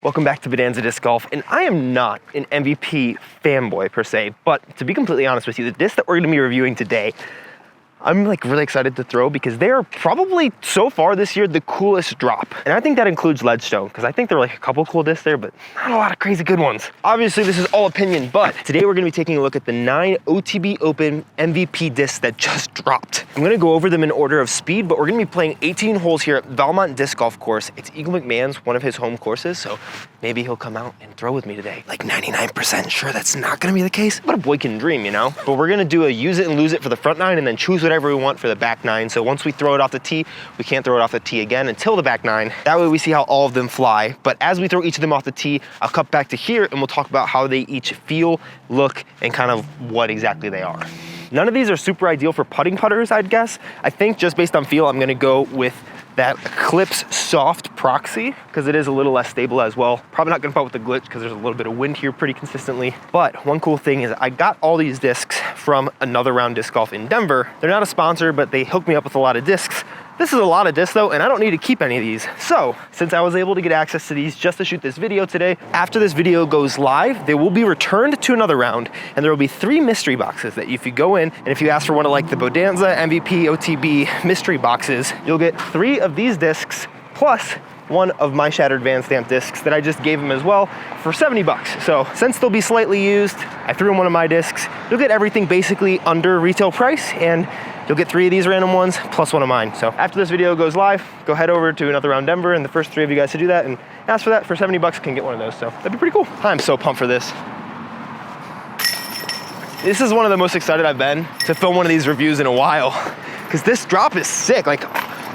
Welcome back to Bonanza Disc Golf, and I am not an MVP fanboy per se, but to be completely honest with you, the disc that we're gonna be reviewing today, I'm like really excited to throw because they are probably so far this year the coolest drop. And I think that includes Ledgestone because I think there are like a couple cool discs there, but not a lot of crazy good ones. Obviously this is all opinion, but today we're gonna be taking a look at the 9 OTB Open MVP discs that just dropped. I'm gonna go over them in order of speed, but we're gonna be playing 18 holes here at Valmont Disc Golf Course. It's Eagle McMahon's, one of his home courses, so maybe he'll come out and throw with me today. Like 99% sure that's not gonna be the case, but a boy can dream, you know? But we're gonna do a use it and lose it for the front 9 and then choose whatever we want for the back 9. So once we throw it off the tee, we can't throw it off the tee again until the back 9. That way we see how all of them fly. But as we throw each of them off the tee, I'll cut back to here and we'll talk about how they each feel, look, and kind of what exactly they are. None of these are super ideal for putting putters, I'd guess. I think just based on feel, I'm gonna go with that Eclipse Soft Proxy because it is a little less stable as well. Probably not gonna putt with the glitch because there's a little bit of wind here pretty consistently. But one cool thing is I got all these discs from Another Round Disc Golf in Denver. They're not a sponsor, but they hooked me up with a lot of discs. This is a lot of discs though, and I don't need to keep any of these. So, since I was able to get access to these just to shoot this video today, after this video goes live, they will be returned to Another Round, and there will be 3 mystery boxes that if you go in, and if you ask for one of like the Bonanza, MVP, OTB mystery boxes, you'll get 3 of these discs plus one of my Shattered Van Stamp discs that I just gave him as well for 70 bucks. So since they'll be slightly used, I threw in one of my discs. You'll get everything basically under retail price, and you'll get 3 of these random ones plus one of mine. So after this video goes live, go head over to Another Round Denver, and the first 3 of you guys to do that and ask for that for 70 bucks can get one of those. So that'd be pretty cool. I'm so pumped for this. This is one of the most excited I've been to film one of these reviews in a while because this drop is sick. Like,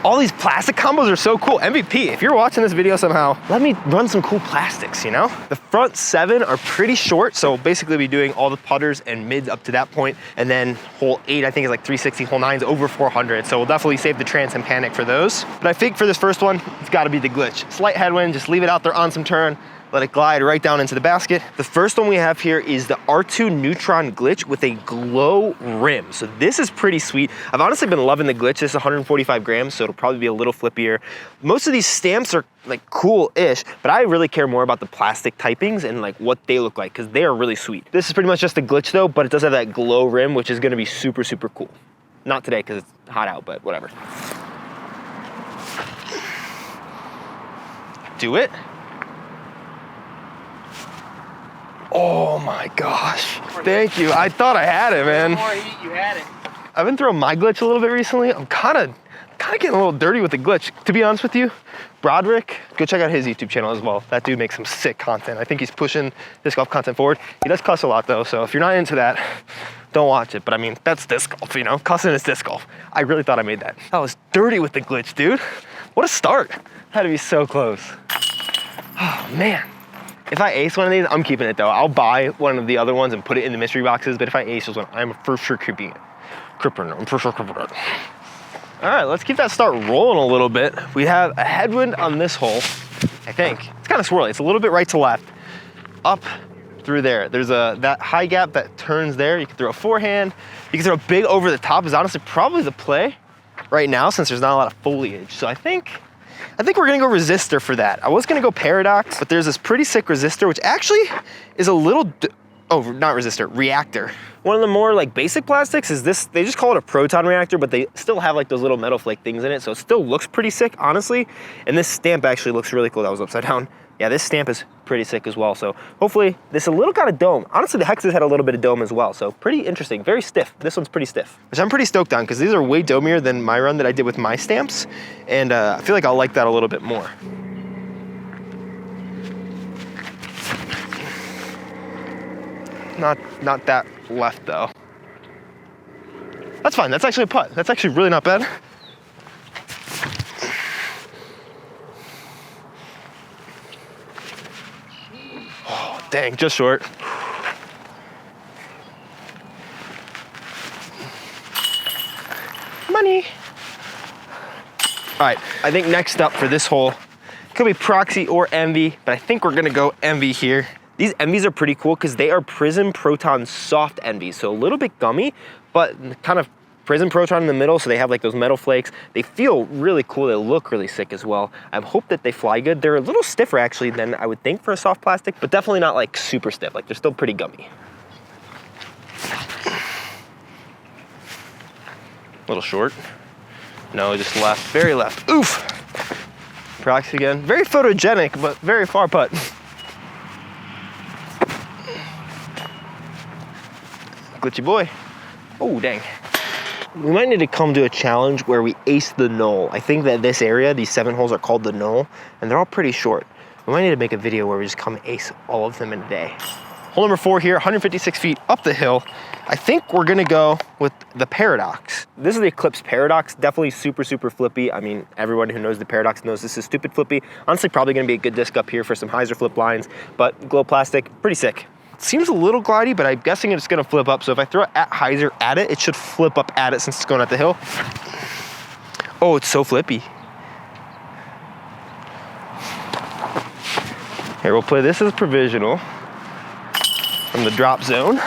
all these plastic combos are so cool. MVP, if you're watching this video somehow, let me run some cool plastics, you know? The front 7 are pretty short, so basically we'll be doing all the putters and mids up to that point, and then hole 8, I think is like 360, hole 9's over 400, so we'll definitely save the trance and panic for those. But I think for this first one, it's gotta be the glitch. Slight headwind, just leave it out there on some turn, let it glide right down into the basket. The first one we have here is the R2 Neutron Glitch with a glow rim. So this is pretty sweet. I've honestly been loving the glitch. This is 145 grams, so it'll probably be a little flippier. Most of these stamps are like cool-ish, but I really care more about the plastic typings and like what they look like because they are really sweet. This is pretty much just a glitch though, but it does have that glow rim, which is gonna be super, super cool. Not today because it's hot out, but whatever. Do it. Oh my gosh, thank you. I thought I had it, man. You had it. I've been throwing my glitch a little bit recently. I'm kind of getting a little dirty with the glitch. To be honest with you, Broderick, go check out his YouTube channel as well. That dude makes some sick content. I think he's pushing disc golf content forward. He does cuss a lot though, so if you're not into that, don't watch it. But I mean, that's disc golf, you know? Cussing is disc golf. I really thought I made that. I was dirty with the glitch, dude. What a start. Had to be so close. Oh man. If I ace one of these, I'm keeping it though. I'll buy one of the other ones and put it in the mystery boxes, but if I ace this one, I'm for sure keeping it. I'm for sure keeping it. All right, let's keep that start rolling a little bit. We have a headwind on this hole, I think. It's kind of swirly. It's a little bit right to left, up through there. There's that high gap that turns there. You can throw a forehand. You can throw a big over the top is honestly probably the play right now since there's not a lot of foliage. So I think we're gonna go resistor for that. I was gonna go paradox, but there's this pretty sick resistor, which actually is a little, not resistor, reactor. One of the more like basic plastics is this, they just call it a proton reactor, but they still have like those little metal flake things in it. So it still looks pretty sick, honestly. And this stamp actually looks really cool. That was upside down. Yeah, this stamp is pretty sick as well. So hopefully this a little kind of dome. Honestly, the Hexes had a little bit of dome as well. So pretty interesting, very stiff. This one's pretty stiff, which I'm pretty stoked on because these are way domier than my run that I did with my stamps. And I feel like I'll like that a little bit more. Not that left though. That's fine, that's actually a putt. That's actually really not bad. Oh, dang, just short. Money. All right, I think next up for this hole, could be Proxy or Envy, but I think we're gonna go Envy here. These Envies are pretty cool because they are Prism Proton Soft Envies, so a little bit gummy, but kind of Prism Proton in the middle, so they have like those metal flakes. They feel really cool. They look really sick as well. I hope that they fly good. They're a little stiffer actually than I would think for a soft plastic, but definitely not like super stiff. Like they're still pretty gummy. A little short. No, just left, very left. Oof. Proxy again. Very photogenic, but very far putt. Glitchy boy. Oh, dang. We might need to come to a challenge where we ace the knoll. I think that this area, these 7 holes are called the knoll, and they're all pretty short. We might need to make a video where we just come ace all of them in a day. Hole number 4 here, 156 feet up the hill. I think we're gonna go with the Paradox. This is the Eclipse Paradox, definitely super, super flippy. I mean, everyone who knows the Paradox knows this is stupid flippy. Honestly, probably gonna be a good disc up here for some hyzer flip lines, but glow plastic, pretty sick. Seems a little glidey, but I'm guessing it's gonna flip up. So if I throw it at hyzer at it, it should flip up at it since it's going up the hill. Oh, it's so flippy. Here, we'll play this as provisional from the drop zone.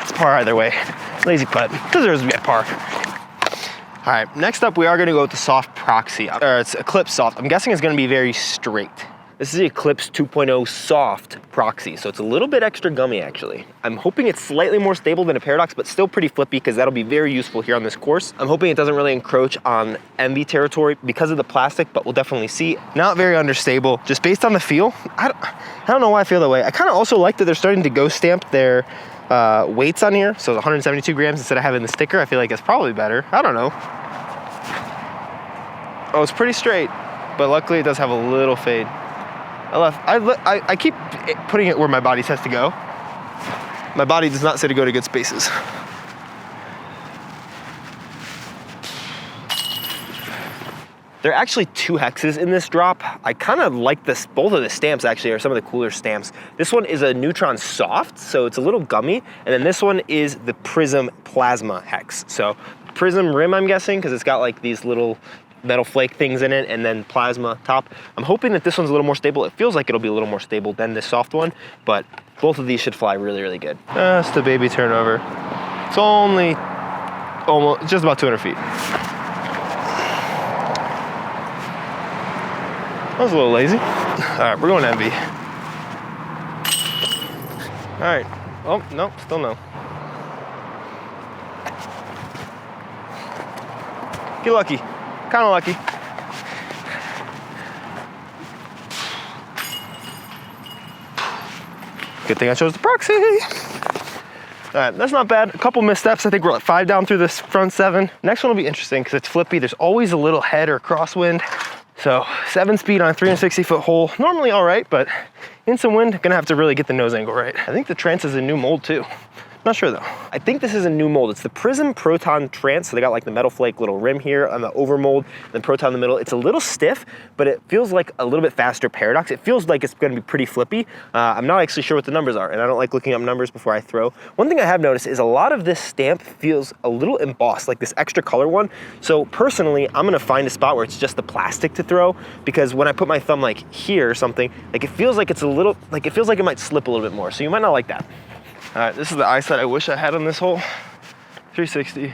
It's par either way. Lazy putt, deserves to be a par. All right, next up, we are gonna go with the soft proxy, or it's Eclipse soft. I'm guessing it's gonna be very straight. This is the Eclipse 2.0 soft proxy, so it's a little bit extra gummy actually. I'm hoping it's slightly more stable than a Paradox, but still pretty flippy because that'll be very useful here on this course. I'm hoping it doesn't really encroach on MV territory because of the plastic, but we'll definitely see. Not very understable, just based on the feel. I don't know why I feel that way. I kind of also like that they're starting to ghost stamp their weights on here, so 172 grams instead of having the sticker. I feel like it's probably better. I don't know. Oh, it's pretty straight, but luckily it does have a little fade. I keep putting it where my body says to go. My body does not say to go to good spaces. There are actually 2 hexes in this drop. I kind of like this, both of the stamps actually are some of the cooler stamps. This one is a Neutron Soft, so it's a little gummy, and then this one is the Prism Plasma hex. So Prism rim, I'm guessing, because it's got like these little metal flake things in it, and then plasma top. I'm hoping that this one's a little more stable. It feels like it'll be a little more stable than this soft one, but both of these should fly really, really good. Just a baby turnover. It's only almost just about 200 feet. That was a little lazy. All right, we're going MV. All right. Oh, no, still no. Get lucky. Kind of lucky. Good thing I chose the proxy. All right, that's not bad. A couple missteps. I think we're at 5 down through this front 7. Next one will be interesting because it's flippy. There's always a little head or crosswind. So 7 speed on a 360-foot hole, normally all right, but in some wind, gonna have to really get the nose angle right. I think the Trance is a new mold too. Not sure though. I think this is a new mold. It's the Prism Proton Trance. So they got like the metal flake little rim here on the over mold, and then Proton in the middle. It's a little stiff, but it feels like a little bit faster Paradox. It feels like it's gonna be pretty flippy. I'm not actually sure what the numbers are, and I don't like looking up numbers before I throw. One thing I have noticed is a lot of this stamp feels a little embossed, like this extra color one. So personally, I'm gonna find a spot where it's just the plastic to throw, because when I put my thumb like here or something, like it feels like it's a little, like it feels like it might slip a little bit more. So you might not like that. All right, this is the eyesight I wish I had on this hole. 360,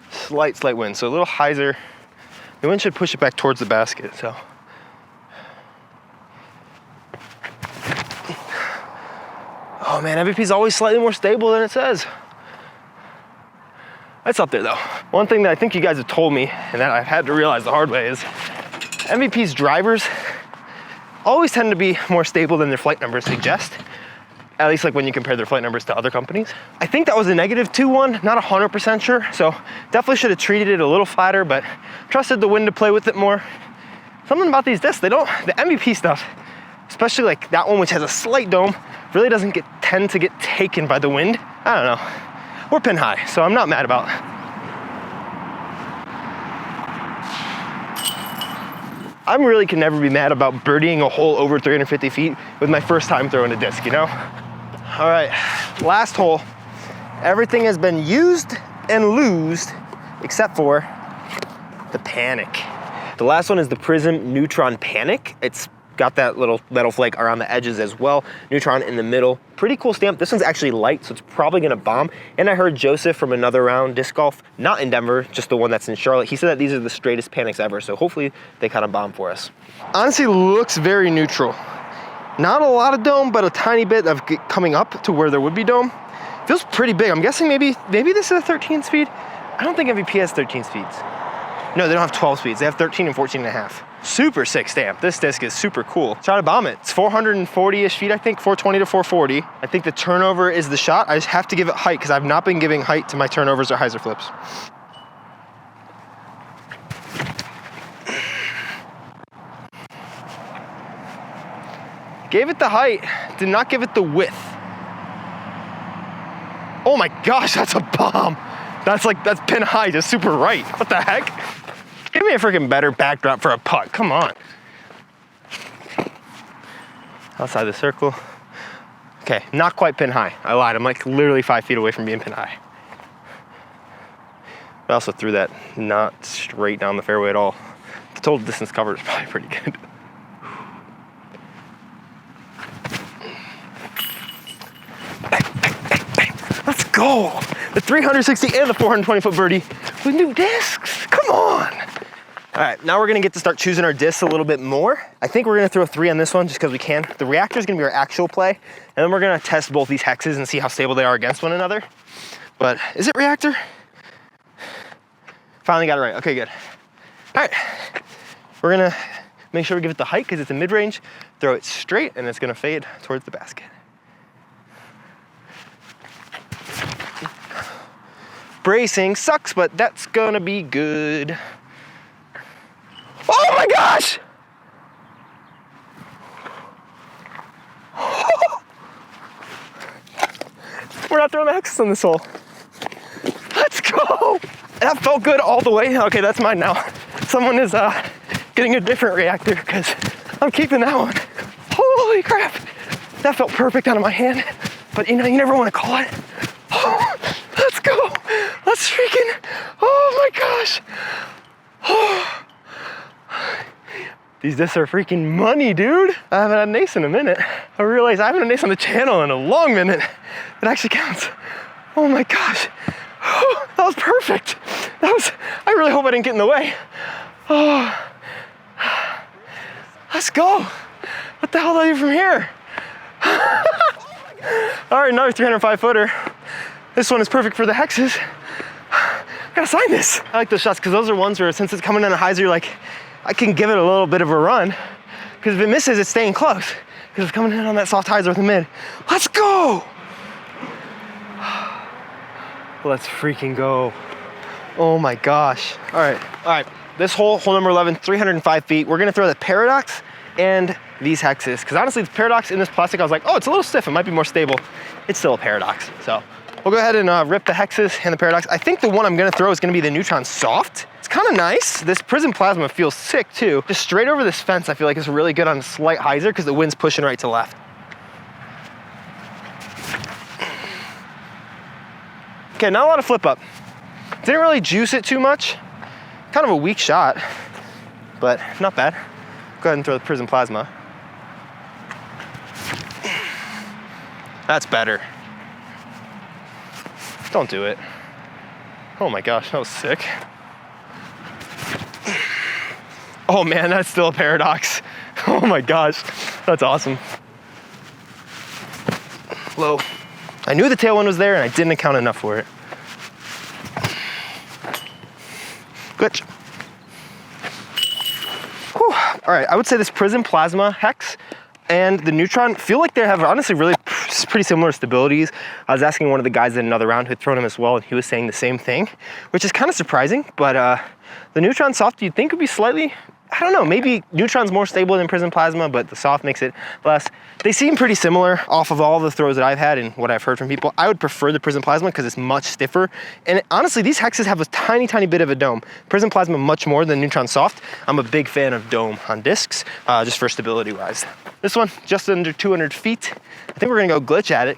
slight wind, so a little hyzer. The wind should push it back towards the basket, so. Oh man, MVP is always slightly more stable than it says. That's up there though. One thing that I think you guys have told me, and that I've had to realize the hard way, is MVP's drivers always tend to be more stable than their flight numbers suggest. At least like when you compare their flight numbers to other companies. I think that was a -2 one, not 100% sure. So definitely should have treated it a little flatter, but trusted the wind to play with it more. Something about these discs, the MVP stuff, especially like that one which has a slight dome, really doesn't tend to get taken by the wind. I don't know. We're pin high, so I'm not mad about it. I really can never be mad about birdieing a hole over 350 feet with my first time throwing a disc, you know? All right, last hole. Everything has been used and loosed except for the Panic. The last one is the Prism Neutron Panic. It's got that little metal flake around the edges as well. Neutron in the middle. Pretty cool stamp. This one's actually light, so it's probably gonna bomb. And I heard Joseph from Another Round Disc Golf, not in Denver, just the one that's in Charlotte. He said that these are the straightest Panics ever, so hopefully they kind of bomb for us. Honestly, looks very neutral. Not a lot of dome, but a tiny bit of coming up to where there would be dome. Feels pretty big. I'm guessing maybe this is a 13 speed. I don't think MVP has 13 speeds. No, they don't have 12 speeds. They have 13 and 14 and a half. Super sick stamp. This disc is super cool. Try to bomb it. It's 440-ish feet, I think, 420 to 440. I think the turnover is the shot. I just have to give it height because I've not been giving height to my turnovers or hyzer flips. Gave it the height, did not give it the width. Oh my gosh, that's a bomb. That's pin high, just super right. What the heck? Give me a freaking better backdrop for a putt, come on. Outside the circle. Okay, not quite pin high. I lied, I'm like literally 5 feet away from being pin high. I also threw that not straight down the fairway at all. The total distance covered is probably pretty good. Let's go. The 360 and the 420 foot birdie with new discs. Come on. All right, now we're gonna get to start choosing our discs a little bit more. I think we're gonna throw 3 on this one just because we can. The reactor is gonna be our actual play, and then we're gonna test both these hexes and see how stable they are against one another. But is it reactor? Finally got it right. Okay, good. All right, we're gonna make sure we give it the height because it's a mid-range. Throw it straight, and it's gonna fade towards the basket. Bracing sucks, but that's gonna be good. Oh my gosh! We're not throwing the hexes on this hole. Let's go! That felt good all the way. Okay, that's mine now. Someone is getting a different reactor because I'm keeping that one. Holy crap! That felt perfect out of my hand, but you know, you never want to call it. Oh, let's go! Let's freaking, oh my gosh! Oh. These discs are freaking money, dude. I haven't had an ace in a minute. I realized I haven't had an ace on the channel in a long minute. It actually counts. Oh my gosh. Oh, that was perfect. I really hope I didn't get in the way. Oh. Let's go. What the hell do I do from here? All right, another 305 footer. This one is perfect for the hexes. I gotta sign this. I like those shots because those are ones where since it's coming in a hyzer, you're like, I can give it a little bit of a run because if it misses, it's staying close because it's coming in on that soft hyzer with the mid. Let's go. Let's freaking go. Oh my gosh. All right. This hole number 11, 305 feet. We're gonna throw the Paradox and these hexes because honestly, the Paradox in this plastic, I was like, oh, it's a little stiff. It might be more stable. It's still a Paradox. So we'll go ahead and rip the hexes and the Paradox. I think the one I'm gonna throw is gonna be the Neutron Soft. It's kind of nice. This Prism Plasma feels sick too. Just straight over this fence, I feel like it's really good on a slight hyzer because the wind's pushing right to left. Okay, not a lot of flip up. Didn't really juice it too much. Kind of a weak shot, but not bad. Go ahead and throw the Prism Plasma. That's better. Don't do it. Oh my gosh, that was sick. Oh man, that's still a Paradox. Oh my gosh, that's awesome. Low. I knew the tailwind was there and I didn't account enough for it. Glitch. Whew. All right, I would say this Prism Plasma hex and the Neutron feel like they have honestly really pretty similar stabilities. I was asking one of the guys in Another Round who had thrown them as well, and he was saying the same thing, which is kind of surprising, but the Neutron Soft you'd think would be slightly, I don't know, maybe Neutron's more stable than Prism Plasma, but the Soft makes it less. They seem pretty similar off of all the throws that I've had and what I've heard from people. I would prefer the Prism Plasma because it's much stiffer. And honestly, these hexes have a tiny, tiny bit of a dome. Prism Plasma much more than Neutron Soft. I'm a big fan of dome on discs, just for stability wise. This one, just under 200 feet. I think we're gonna go glitch at it.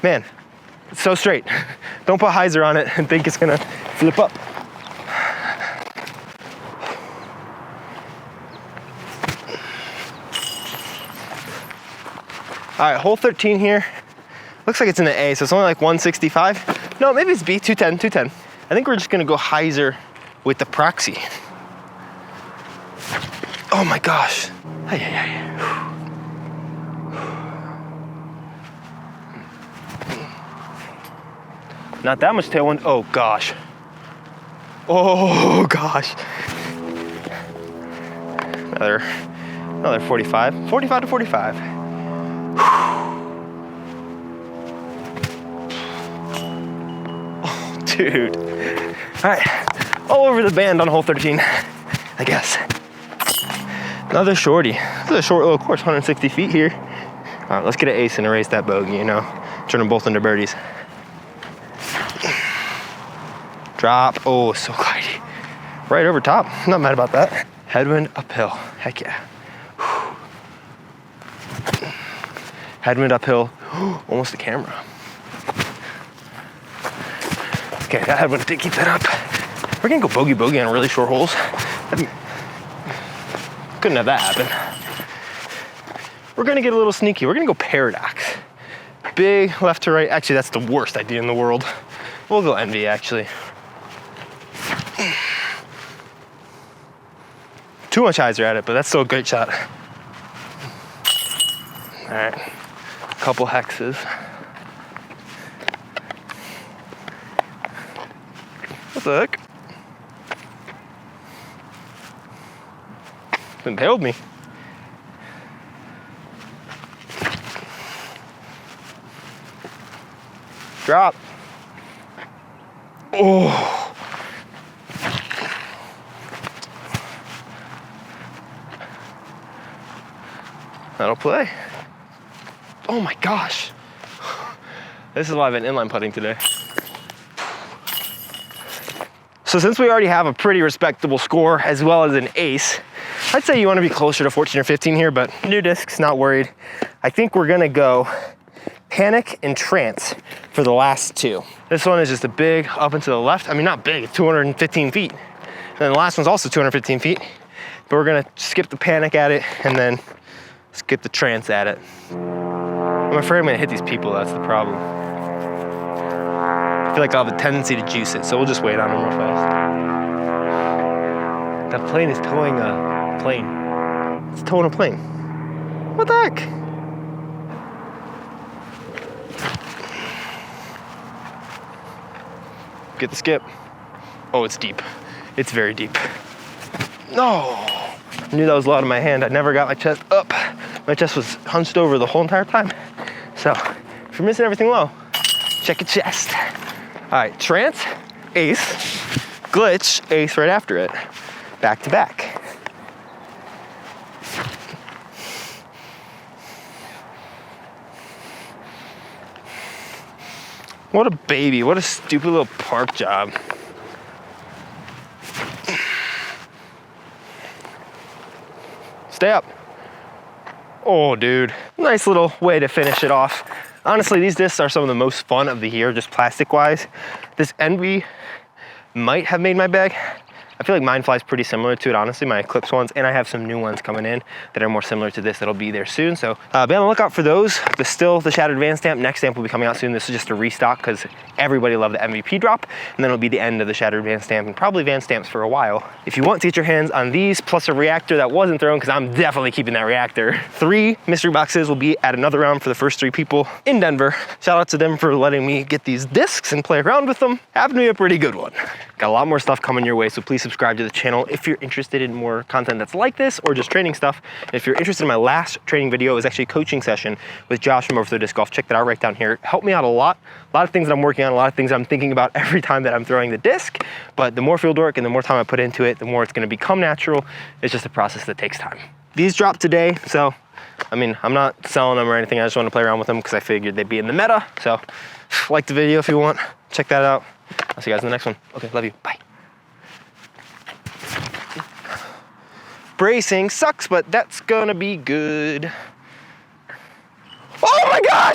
Man, it's so straight. Don't put hyzer on it and think it's gonna flip up. All right, hole 13 here. Looks like it's in the A, so it's only like 165. No, maybe it's B, 210, 210. I think we're just gonna go hyzer with the proxy. Oh my gosh. Ay, ay, ay. Not that much tailwind. Oh gosh. Oh gosh. Another 45. 45 to 45. Oh, dude. All right, all over the band on hole 13, I guess. Another shorty. This is a short little course, 160 feet here. All right, let's get an ace and erase that bogey, you know, turn them both into birdies. Drop, oh, so glidey. Right over top, not mad about that. Headwind uphill, heck yeah. Headwind uphill, almost the camera. Okay, that headwind did keep that up. We're gonna go bogey on really short holes. Couldn't have that happen. We're gonna get a little sneaky. We're gonna go paradox. Big left to right. Actually, that's the worst idea in the world. We'll go envy, actually. Too much hyzer at it, but that's still a great shot. All right, couple hexes. What the heck? It's impaled me. Drop. Oh. That'll play. Oh my gosh. This is why I've been inline putting today. So since we already have a pretty respectable score as well as an ace, I'd say you want to be closer to 14 or 15 here, but new discs, not worried. I think we're gonna go panic and trance for the last two. This one is just a big up and to the left. I mean, not big, it's 215 feet. And then the last one's also 215 feet, but we're gonna skip the panic at it and then skip the trance at it. I'm afraid I'm gonna hit these people, that's the problem. I feel like I'll have a tendency to juice it, so we'll just wait on them real fast. That plane is towing a plane. It's towing a plane. What the heck? Get the skip. Oh, it's deep. It's very deep. No. I knew that was low in my hand. I never got my chest up. My chest was hunched over the whole entire time. So if you're missing everything low, check your chest. All right, trance, ace, glitch, ace right after it. Back to back. What a baby, what a stupid little park job. Stay up. Oh, dude. Nice little way to finish it off. Honestly, these discs are some of the most fun of the year, just plastic-wise. This Envy might have made my bag. I feel like mine flies pretty similar to it, honestly, my Eclipse ones, and I have some new ones coming in that are more similar to this that'll be there soon. So be on the lookout for those. The Shattered Van Stamp, next stamp will be coming out soon. This is just a restock because everybody loved the MVP drop, and then it'll be the end of the Shattered Van Stamp and probably Van Stamps for a while. If you want to get your hands on these plus a reactor that wasn't thrown, because I'm definitely keeping that reactor, 3 mystery boxes will be at another round for the first 3 people in Denver. Shout out to them for letting me get these discs and play around with them. Happened to be a pretty good one. Got a lot more stuff coming your way, so please subscribe to the channel if you're interested in more content that's like this or just training stuff. And if you're interested in my last training video, it was actually a coaching session with Josh from Overthrow Disc Golf. Check that out right down here. It helped me out a lot of things that I'm working on, a lot of things I'm thinking about every time that I'm throwing the disc. But the more field work and the more time I put into it, the more it's gonna become natural. It's just a process that takes time. These dropped today, so I mean, I'm not selling them or anything. I just want to play around with them because I figured they'd be in the meta. So like the video if you want, check that out. I'll see you guys in the next one. Okay, love you, bye. Bracing sucks, but that's gonna be good. Oh my gosh!